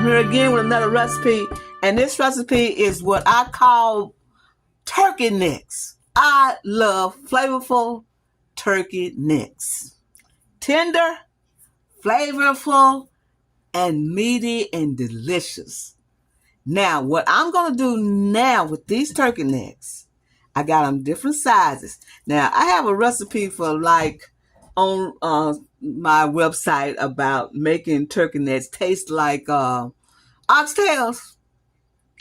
I'm here again with another recipe, and this recipe is what I call turkey necks. I love flavorful turkey necks. Tender, flavorful, and meaty and delicious. Now, what I'm going to do now with these turkey necks, I got them different sizes. Now, I have a recipe for on my website about making turkey necks taste like oxtails.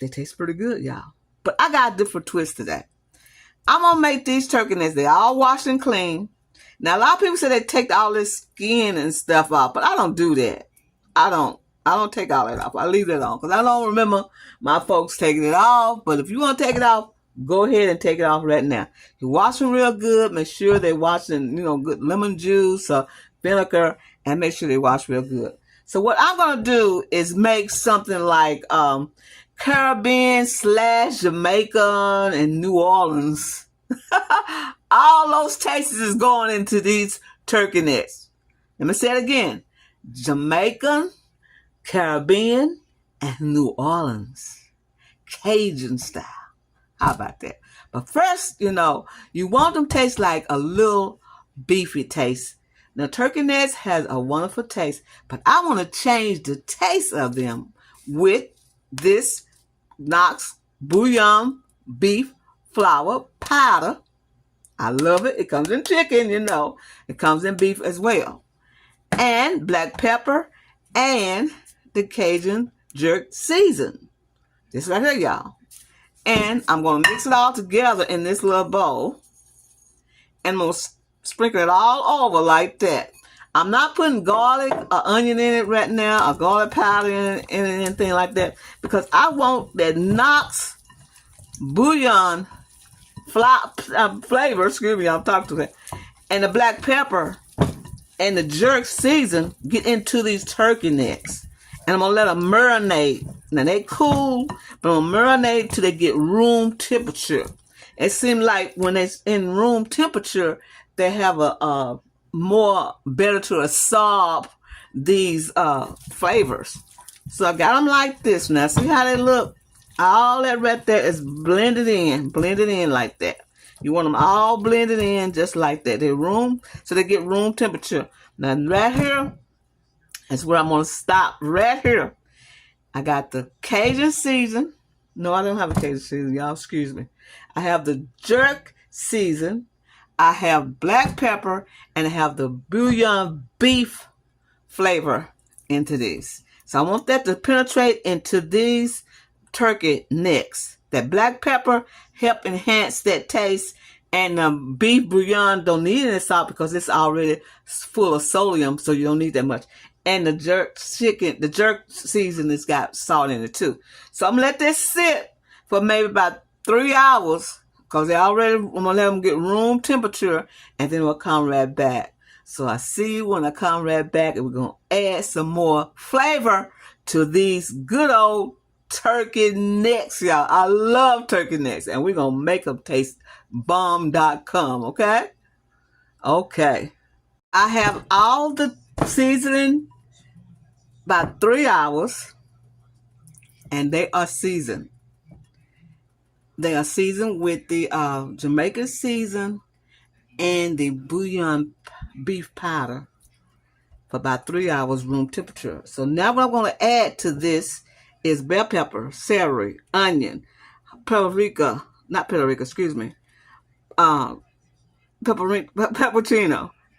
They taste pretty good, y'all. But I got a different twist to that. I'm going to make these turkey necks. They're all washed and clean. Now, a lot of people say they take all this skin and stuff off, but I don't do that. I don't take all that off. I leave that on because I don't remember my folks taking it off. But if you want to take it off, go ahead and take it off right now. You wash them real good. Make sure they wash in, good lemon juice or vinegar, and make sure they wash real good. So what I'm going to do is make something like Caribbean / Jamaican and New Orleans. All those tastes is going into these turkey necks. Let me say it again. Jamaican, Caribbean, and New Orleans. Cajun style. How about that? But first, you want them to taste like a little beefy taste. Now, turkey necks has a wonderful taste, but I want to change the taste of them with this Knox bouillon beef flour powder. I love it. It comes in chicken, It comes in beef as well. And black pepper and the Cajun jerk season. This right here, y'all. And I'm going to mix it all together in this little bowl. And I'm going to sprinkle it all over like that. I'm not putting garlic or onion in it right now, or garlic powder in it, anything like that, because I want that Knox bouillon flavor, I'm talking to that, and the black pepper and the jerk season get into these turkey necks. And I'm going to let them marinate. Now, they cool, but I'm going to marinate till they get room temperature. It seems like when it's in room temperature, they have a more better to absorb these flavors. So I got them like this. Now, see how they look? All that right there is blended in like that. You want them all blended in just like that. So they get room temperature. Now, right here is where I'm going to stop right here. I got the Cajun season. No, I don't have a Cajun season, y'all. Excuse me. I have the jerk season. I have black pepper, and I have the bouillon beef flavor into these. So I want that to penetrate into these turkey necks. That black pepper help enhance that taste, and the beef bouillon don't need any salt because it's already full of sodium, so you don't need that much. And the jerk season has got salt in it too. So I'm gonna let this sit for maybe about 3 hours. Because I'm going to let them get room temperature, and then we'll come right back. So I see you when I come right back, and we're going to add some more flavor to these good old turkey necks, y'all. I love turkey necks, and we're going to make them taste bomb.com, okay? Okay. I have all the seasoning about 3 hours, and they are seasoned. They are seasoned with the Jamaican season and the bouillon beef powder for about 3 hours room temperature. So now what I'm going to add to this is bell pepper, celery, onion, pepperino,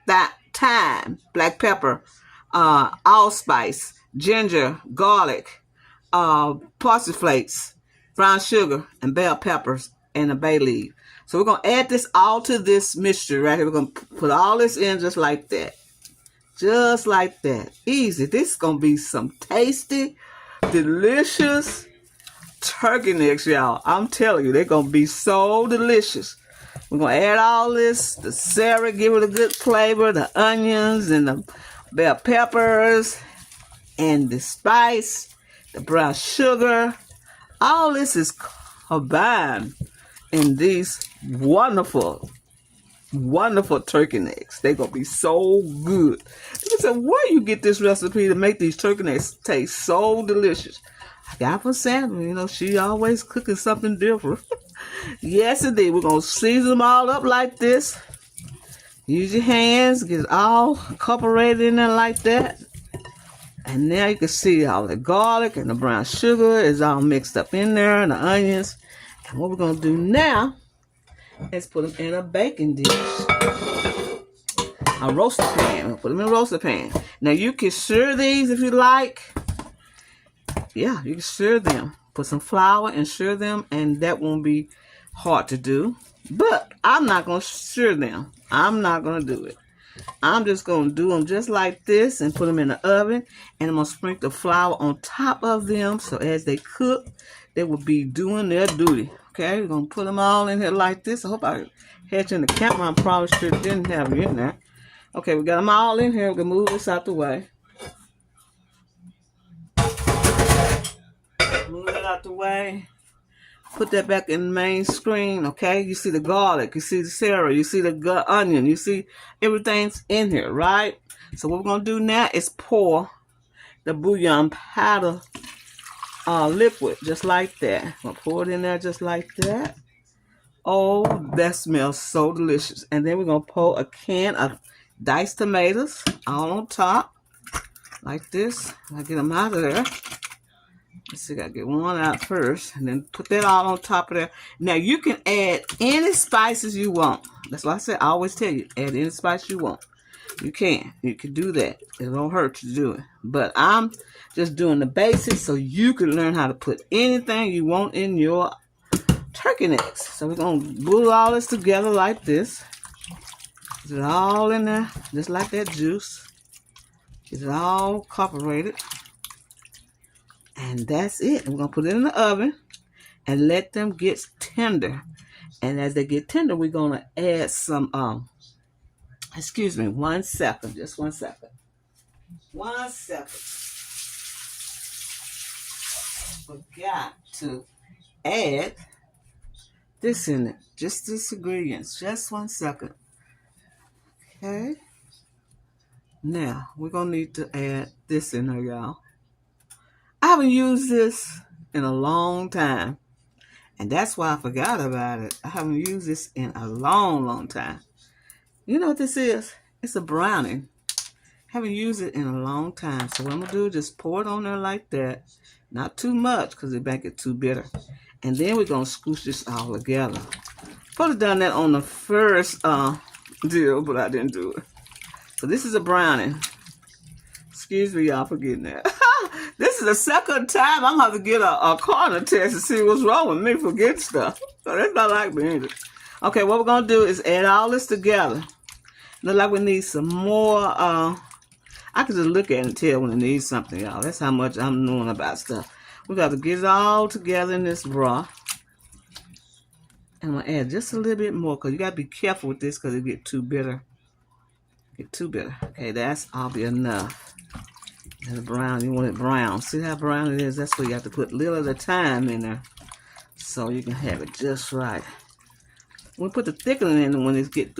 that thyme, black pepper, allspice, ginger, garlic, parsley flakes, brown sugar, and bell peppers, and a bay leaf. So we're going to add this all to this mixture right here. We're going to put all this in just like that. Just like that. Easy. This is going to be some tasty, delicious turkey necks, y'all. I'm telling you, they're going to be so delicious. We're going to add all this, the celery, give it a good flavor, the onions, and the bell peppers, and the spice, the brown sugar. All this is combined in these wonderful wonderful turkey necks. They're going to be so good. You say, where you get this recipe to make these turkey necks taste so delicious? I got from Sandra. You know, she always cooking something different. Yes, indeed. We're going to season them all up like this. Use your hands. Get it all incorporated in there like that. And now you can see all the garlic and the brown sugar is all mixed up in there, and the onions. And what we're going to do now is put them in a baking dish. A roaster pan. We'll put them in a roaster pan. Now you can stir these if you like. Yeah, you can stir them. Put some flour and stir them, and that won't be hard to do. But I'm not going to stir them. I'm not going to do it. I'm just going to do them just like this and put them in the oven. And I'm going to sprinkle the flour on top of them. So as they cook, they will be doing their duty. Okay, we're going to put them all in here like this. I hope I had you in the camera. I probably sure didn't have you in there. Okay, we got them all in here. We're going to move this out the way. Move it out the way. Put that back in the main screen, okay? You see the garlic, you see the celery, you see the onion, you see everything's in here, right? So what we're going to do now is pour the bouillon powder liquid, just like that. I'm going to pour it in there just like that. Oh, that smells so delicious. And then we're going to pour a can of diced tomatoes all on top, like this. I'll get them out of there. Let's see, I gotta get one out first, and then put that all on top of there. Now you can add any spices you want. That's why I said I always tell you, add any spice you want. You can do that. It don't hurt to do it. But I'm just doing the basics so you can learn how to put anything you want in your turkey necks. So we're gonna glue all this together like this. Get it all in there, just like that juice. Get it all incorporated. And that's it. We're going to put it in the oven and let them get tender. And as they get tender, we're going to add some, excuse me, 1 second. Just 1 second. 1 second. Forgot to add this in it. Just this ingredients. Just 1 second. Okay. Now, we're going to need to add this in there, y'all. I haven't used this in a long time, and that's why I forgot about it. I haven't used this in a long, long time. You know what this is? It's a brownie. Haven't used it in a long time. So what I'm going to do is just pour it on there like that. Not too much because it make it too bitter. And then we're going to scoosh this all together. Could have done that on the first deal, but I didn't do it. So this is a brownie. Excuse me, y'all, for getting that. This is the second time I'm going to have to get a coroner test to see what's wrong with me for getting stuff. So that's not like me either. Okay, what we're going to do is add all this together. Look like we need some more. I can just look at it and tell when it needs something, y'all. That's how much I'm knowing about stuff. We got to get it all together in this broth. And I'm going to add just a little bit more because you got to be careful with this because it get too bitter. Okay, that's all be enough. And the brown, you want it brown. See how brown it is? That's where you have to put little at a time in there. So you can have it just right. We put the thickening in when it get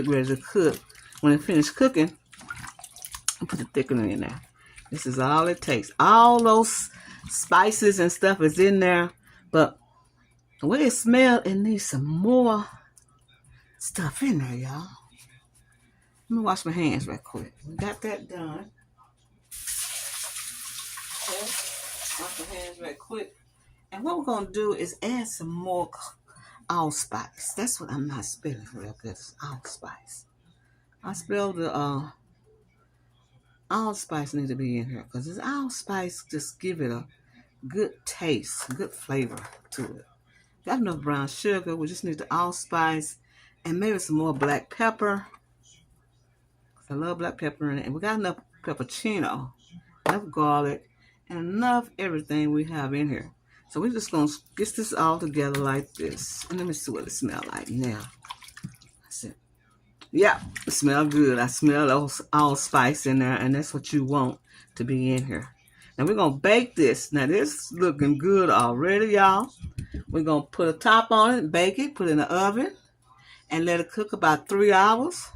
ready to cook. When it finished cooking, we put the thickening in there. This is all it takes. All those spices and stuff is in there. But the way it smells, it needs some more stuff in there, y'all. Let me wash my hands real quick. We got that done. Okay. Wash my hands real quick. And what we're going to do is add some more allspice. That's what I'm not spelling real good. It's allspice. I spelled the allspice need to be in here because this allspice just give it a good taste, good flavor to it. Got enough brown sugar. We just need the allspice and maybe some more black pepper. I love black pepper in it. And we got enough peppercino, enough garlic, and enough everything we have in here. So we're just going to get this all together like this. And let me see what it smells like now. That's it. Yeah, it smells good. I smell those allspice in there, and that's what you want to be in here. Now we're going to bake this. Now this is looking good already, y'all. We're going to put a top on it, bake it, put it in the oven. and let it cook about 3 hours.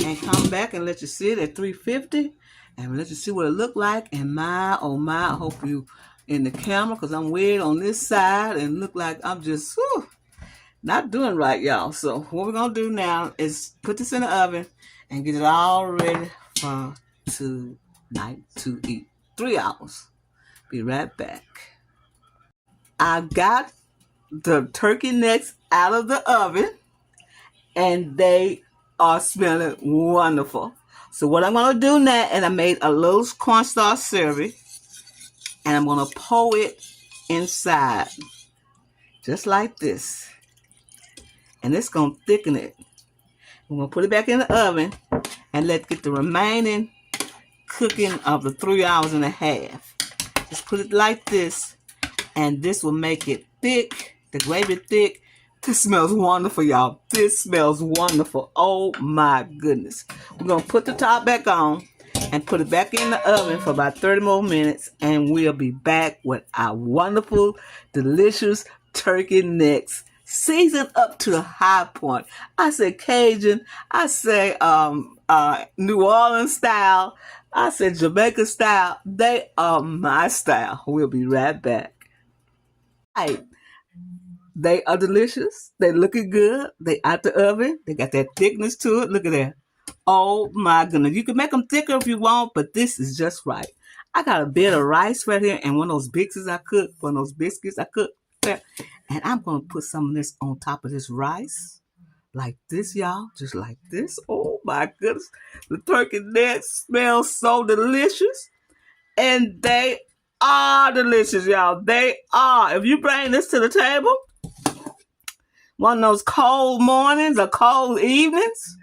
And come back and let you sit at 350 and let you see what it look like. And my, oh my, I hope you in the camera because I'm weird on this side and look like I'm just not doing right, y'all. So what we're going to do now is put this in the oven and get it all ready for tonight to eat. 3 hours. Be right back. I got the turkey necks out of the oven and they are smelling wonderful. So what I'm going to do now, and I made a little cornstarch syrup, and I'm going to pour it inside, just like this. And it's going to thicken it. I'm going to put it back in the oven and let it get the remaining cooking of the 3 hours and a half. Just put it like this, and this will make it thick, the gravy thick. This smells wonderful, y'all. This smells wonderful. Oh my goodness. We're going to put the top back on and put it back in the oven for about 30 more minutes, and we'll be back with our wonderful, delicious turkey necks, seasoned up to a high point. I say Cajun, I say New Orleans style, I say Jamaica style. They are my style. We'll be right back. Hey, they are delicious. They looking good. They out the oven. They got that thickness to it. Look at that. Oh my goodness. You can make them thicker if you want, but this is just right. I got a bit of rice right here and one of those biscuits I cooked, and I'm going to put some of this on top of this rice. Like this, y'all. Just like this. Oh my goodness. The turkey necks smell so delicious. And they are delicious, y'all. They are. If you bring this to the table, one of those cold mornings or cold evenings,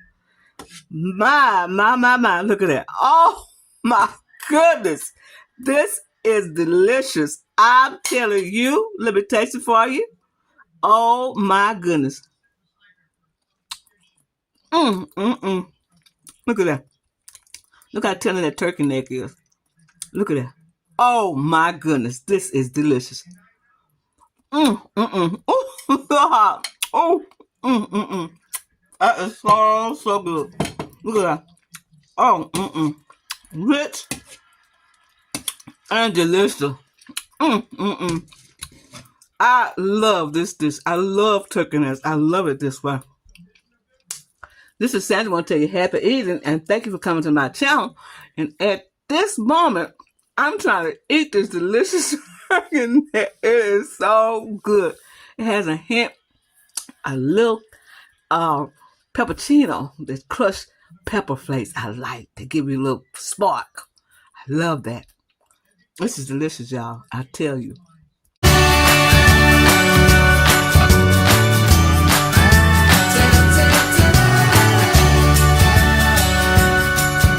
my, look at that. Oh, my goodness. This is delicious. I'm telling you. Let me taste it for you. Oh, my goodness. Look at that. Look how tender that turkey neck is. Look at that. Oh, my goodness. This is delicious. Oh, that is so good. Look at that. Oh, rich and delicious. I love this dish. I love turkey necks. I love it this way. This is Sandra. I want to tell you happy eating and thank you for coming to my channel. And at this moment, I'm trying to eat this delicious turkey neck. It is so good. It has a hint, a little peppercino, this crushed pepper flakes I like to give you a little spark. I love that. This is delicious, y'all. I tell you.